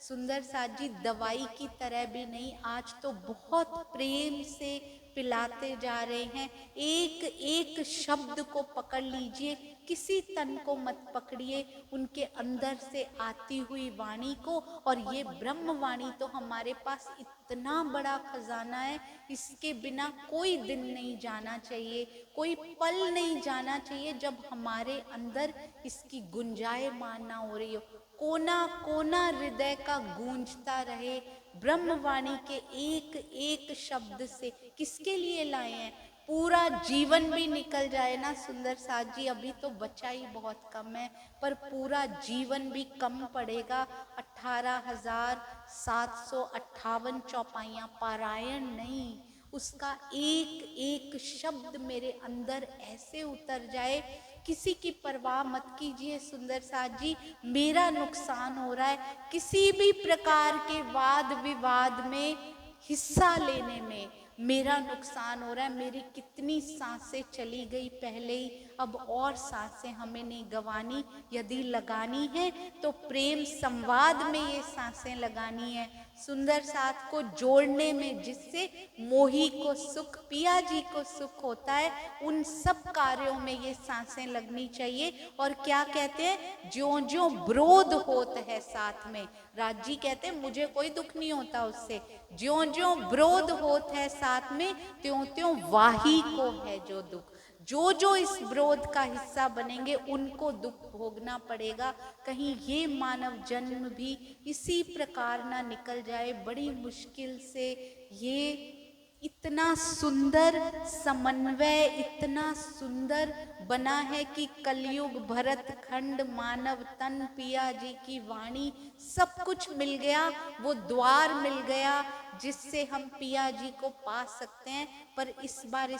A: सुंदर साथ जी, दवाई की तरह भी नहीं, आज तो बहुत प्रेम से पिलाते जा रहे हैं। एक एक शब्द को पकड़ लीजिए, किसी तन को मत पकड़िए, उनके अंदर से आती हुई वाणी को। और ये ब्रह्म वाणी तो हमारे पास इतना बड़ा खजाना है, इसके बिना कोई दिन नहीं जाना चाहिए, कोई पल नहीं जाना चाहिए जब हमारे अंदर इसकी गुंजायमान ना हो रही हो। कोना कोना हृदय का गूंजता रहे ब्रह्मवाणी के एक एक शब्द से। किसके लिए लाए हैं? पूरा जीवन भी निकल जाए ना सुंदर साथ जी, अभी तो बचा ही बहुत कम है, पर पूरा जीवन भी कम पड़ेगा। 18,758 चौपाइयाँ पारायण नहीं, उसका एक एक शब्द मेरे अंदर ऐसे उतर जाए, किसी की परवाह मत कीजिए सुंदर साथ जी। मेरा नुकसान हो रहा है, किसी भी प्रकार के वाद विवाद में हिस्सा लेने में मेरा नुकसान हो रहा है, मेरी कितनी सांसें चली गई पहले ही, अब और सांसें हमें नहीं गंवानी। यदि लगानी है तो प्रेम संवाद में ये सांसें लगानी है, सुंदर साथ को जोड़ने में, जिससे मोही को सुख, पिया जी को सुख होता है, उन सब कार्यों में ये सांसें लगनी चाहिए। और क्या कहते हैं, ज्यों ज्यों विरोध होत है साथ में, राज जी कहते हैं मुझे कोई दुख नहीं होता उससे, ज्यों ज्यों विरोध होत है साथ में, त्यों त्यों वाही को है जो दुख। जो जो इस विरोध का हिस्सा बनेंगे उनको दुख भोगना पड़ेगा। कहीं ये मानव जन्म भी इसी प्रकार ना निकल जाए। बड़ी मुश्किल से ये इतना सुंदर समन्वय, इतना सुंदर बना है कि कलयुग, भरत खंड, मानव तन, पिया जी की वाणी, सब कुछ मिल गया, वो द्वार मिल गया जिससे हम पिया जी को पा सकते हैं। पर इस बार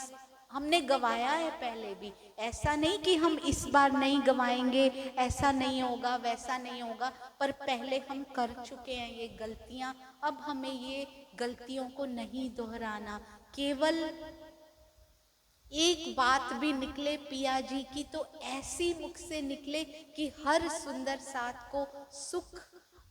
A: हमने गवाया है पहले भी, ऐसा नहीं कि हम इस बार नहीं गवाएंगे, ऐसा नहीं होगा, वैसा नहीं होगा, पर पहले हम कर चुके हैं ये गलतियां। अब हमें ये गलतियों को नहीं दोहराना। केवल एक बात भी निकले पिया जी की तो ऐसी मुख से निकले कि हर सुंदर साथ को सुख,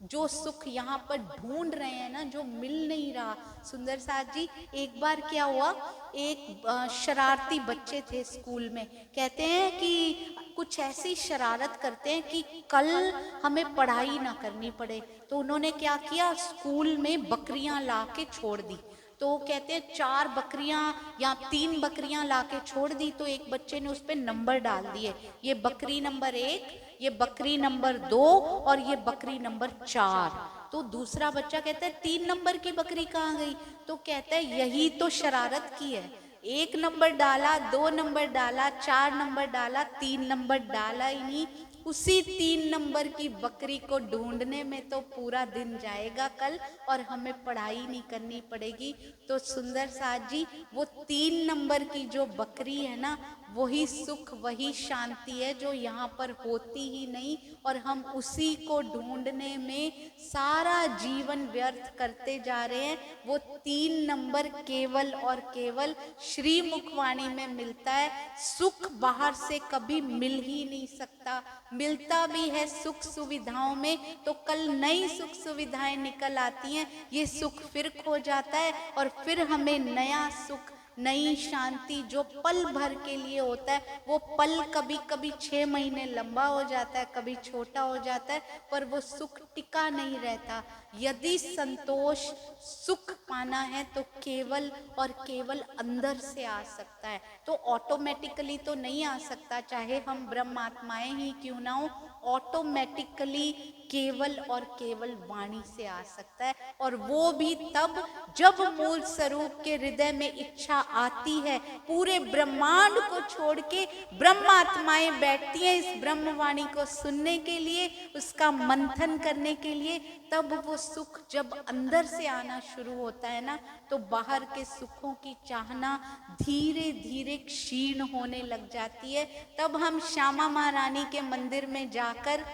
A: जो सुख यहाँ पर ढूंढ रहे हैं ना, जो मिल नहीं रहा। सुंदर साथ जी, एक बार क्या हुआ, एक शरारती बच्चे थे स्कूल में, कहते हैं कि कुछ ऐसी शरारत करते हैं कि कल हमें पढ़ाई ना करनी पड़े। तो उन्होंने क्या किया, स्कूल में बकरियां ला के छोड़ दी। तो कहते हैं 4 बकरियां या 3 बकरियां लाके छोड़ दी, तो एक बच्चे ने उस पर नंबर डाल दिए, ये बकरी नंबर 1, ये बकरी नंबर 2 और ये बकरी नंबर 4। तो दूसरा बच्चा कहता है 3 नंबर की बकरी कहाँ गई? तो कहता है यही तो शरारत की है, 1 नंबर डाला, 2 नंबर डाला, 4 नंबर डाला, 3 नंबर डाला ही नहीं। उसी 3 नंबर की बकरी को ढूंढने में तो पूरा दिन जाएगा कल, और हमें पढ़ाई नहीं करनी पड़ेगी। तो सुंदर साथ जी, वो 3 नंबर की जो बकरी है ना, वही सुख, वही शांति है जो यहाँ पर होती ही नहीं, और हम उसी को ढूंढने में सारा जीवन व्यर्थ करते जा रहे हैं। वो 3 नंबर केवल और केवल श्री मुखवाणी में मिलता है। सुख बाहर से कभी मिल ही नहीं सकता, मिलता भी है सुख सुविधाओं में तो कल नई सुख सुविधाएं निकल आती हैं, ये सुख फिर खो जाता है, और फिर हमें नया सुख, नई शांति जो पल भर के लिए होता है, वो पल कभी कभी 6 महीने लंबा हो जाता है, कभी छोटा हो जाता है, पर वो सुख टिका नहीं रहता। यदि संतोष, सुख पाना है तो केवल और केवल अंदर से आ सकता है, तो ऑटोमेटिकली तो नहीं आ सकता, चाहे हम ब्रह्म आत्माएं ही क्यों ना हो, ऑटोमेटिकली केवल और केवल वाणी से आ सकता है। और वो भी तब जब मूल स्वरूप के हृदय में इच्छा आती है, पूरे ब्रह्मांड को छोड़ के ब्रह्मात्माएं बैठती हैं इस ब्रह्मवाणी को सुनने के लिए, उसका मंथन करने के लिए। तब वो सुख जब अंदर से आना शुरू होता है ना, तो बाहर के सुखों की चाहना धीरे धीरे क्षीण होने लग जाती है। तब हम श्यामा महारानी के मंदिर में जाकर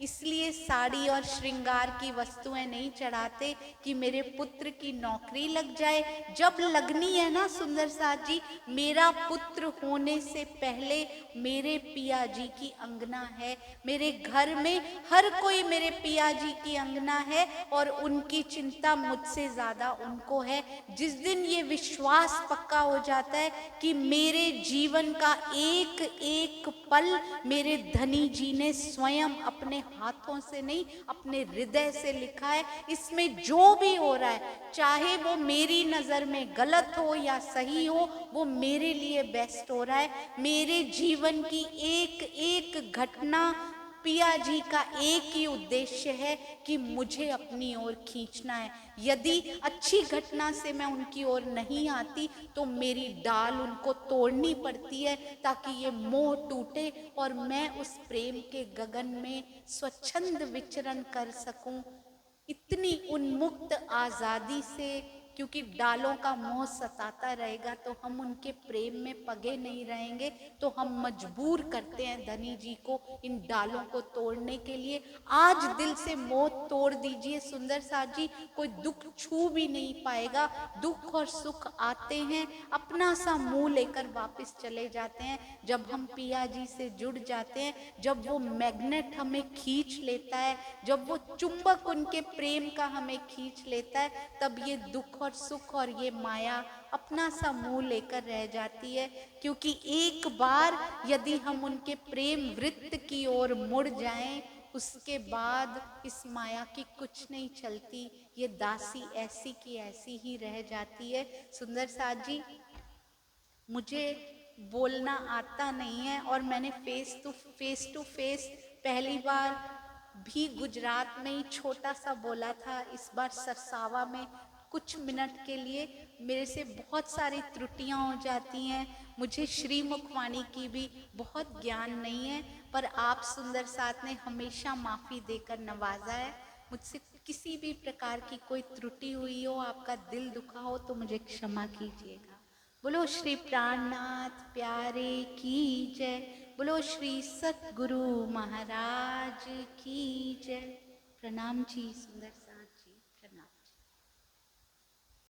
A: इसलिए साड़ी और श्रृंगार की वस्तुएं नहीं चढ़ाते कि मेरे पुत्र की नौकरी लग जाए। जब लगनी है ना सुंदर साथ जी, मेरा पुत्र होने से पहले मेरे पिया जी की अंगना है, मेरे घर में हर कोई मेरे पिया जी की अंगना है, और उनकी चिंता मुझसे ज्यादा उनको है। जिस दिन ये विश्वास पक्का हो जाता है कि मेरे जीवन का एक एक पल मेरे धनी जी ने स्वयं अपने हाथों से नहीं, अपने हृदय से लिखा है, इसमें जो भी हो रहा है, चाहे वो मेरी नजर में गलत हो या सही हो, वो मेरे लिए बेस्ट हो रहा है। मेरे जीवन की एक एक घटना, पिया जी का एक ही उद्देश्य है कि मुझे अपनी ओर खींचना है। यदि अच्छी घटना से मैं उनकी ओर नहीं आती तो मेरी डाल उनको तोड़नी पड़ती है, ताकि ये मोह टूटे और मैं उस प्रेम के गगन में स्वच्छंद विचरण कर सकूं। इतनी उन्मुक्त आजादी से क्योंकि डालों का मोह सताता रहेगा तो हम उनके प्रेम में पगे नहीं रहेंगे, तो हम मजबूर करते हैं धनी जी को इन डालों को तोड़ने के लिए। आज दिल से मोह तोड़ दीजिए सुंदर साथ जी, कोई दुख छू भी नहीं पाएगा। दुख और सुख आते हैं, अपना सा मुंह लेकर वापस चले जाते हैं। जब हम पिया जी से जुड़ जाते हैं, जब वो मैग्नेट हमें खींच लेता है, जब वो चुंबक उनके प्रेम का हमें खींच लेता है, तब ये दुख और सुख और ये माया अपना सा मुंह लेकर रह जाती है। क्योंकि एक बार यदि हम उनके प्रेम वृत्त की ओर मुड़ जाएं, उसके बाद इस माया की कुछ नहीं चलती, ये दासी ऐसी की ऐसी ही रह जाती है। सुंदर साथ जी, मुझे बोलना आता नहीं है और मैंने फेस टू फेस पहली बार भी गुजरात में ही छोटा सा बोला था। इस बार सरसावा में कुछ मिनट के लिए मेरे से बहुत सारी त्रुटियां हो जाती हैं। मुझे श्रीमुख वाणी की भी बहुत ज्ञान नहीं है, पर आप सुंदर साथ ने हमेशा माफ़ी देकर नवाजा है। मुझसे किसी भी प्रकार की कोई त्रुटि हुई हो, आपका दिल दुखा हो तो मुझे क्षमा कीजिएगा। बोलो श्री प्राणनाथ प्यारे की जय। बोलो श्री सतगुरु महाराज की जय। प्रणाम जी सुंदर साथ जी।